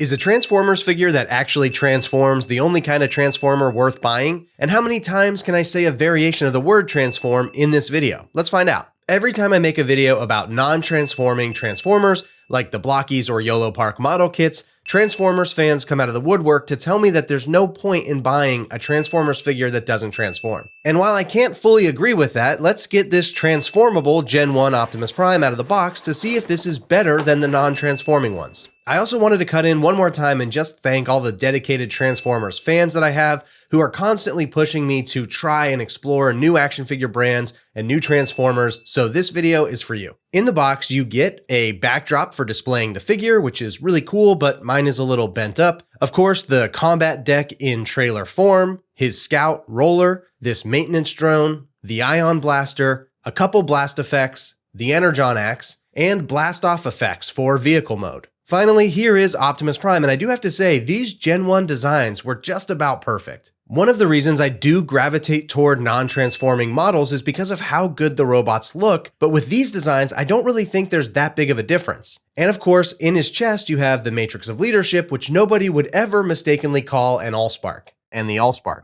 Is a Transformers figure that actually transforms the only kind of Transformer worth buying? And how many times can I say a variation of the word transform in this video? Let's find out. Every time I make a video about non-transforming Transformers, like the Blockies or YOLO Park model kits, Transformers fans come out of the woodwork to tell me that there's no point in buying a Transformers figure that doesn't transform. And while I can't fully agree with that, let's get this transformable Gen 1 Optimus Prime out of the box to see if this is better than the non-transforming ones. I also wanted to cut in one more time and just thank all the dedicated Transformers fans that I have who are constantly pushing me to try and explore new action figure brands and new Transformers, so this video is for you. In the box, you get a backdrop for displaying the figure, which is really cool, but mine is a little bent up. Of course, the combat deck in trailer form, his scout roller, this maintenance drone, the ion blaster, a couple blast effects, the energon axe, and blast off effects for vehicle mode. Finally, here is Optimus Prime, and I do have to say, these Gen 1 designs were just about perfect. One of the reasons I do gravitate toward non-transforming models is because of how good the robots look, but with these designs, I don't really think there's that big of a difference. And of course, in his chest, you have the Matrix of Leadership, which nobody would ever mistakenly call an Allspark. And the Allspark.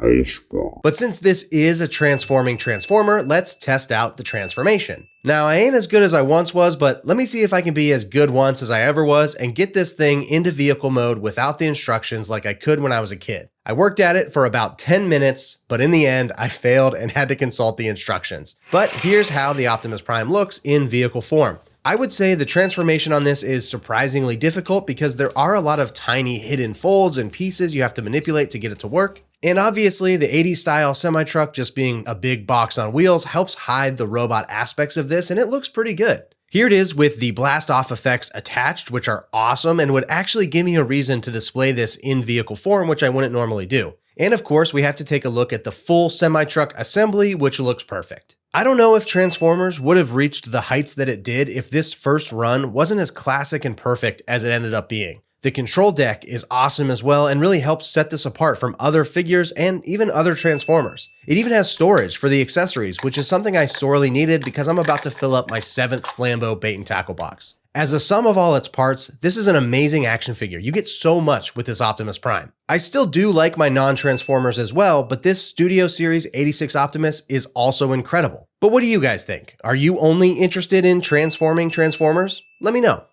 But since this is a transforming Transformer, let's test out the transformation. Now, I ain't as good as I once was, but let me see if I can be as good once as I ever was and get this thing into vehicle mode without the instructions like I could when I was a kid. I worked at it for about 10 minutes, but in the end, I failed and had to consult the instructions. But here's how the Optimus Prime looks in vehicle form. I would say the transformation on this is surprisingly difficult because there are a lot of tiny hidden folds and pieces you have to manipulate to get it to work. And obviously the 80s style semi-truck just being a big box on wheels helps hide the robot aspects of this, and it looks pretty good. Here it is with the blast off effects attached, which are awesome and would actually give me a reason to display this in vehicle form, which I wouldn't normally do. And of course, we have to take a look at the full semi-truck assembly, which looks perfect. I don't know if Transformers would have reached the heights that it did if this first run wasn't as classic and perfect as it ended up being. The control deck is awesome as well and really helps set this apart from other figures and even other Transformers. It even has storage for the accessories, which is something I sorely needed because I'm about to fill up my 7th Flambeau bait and tackle box. As a sum of all its parts, this is an amazing action figure. You get so much with this Optimus Prime. I still do like my non-Transformers as well, but this Studio Series 86 Optimus is also incredible. But what do you guys think? Are you only interested in transforming Transformers? Let me know.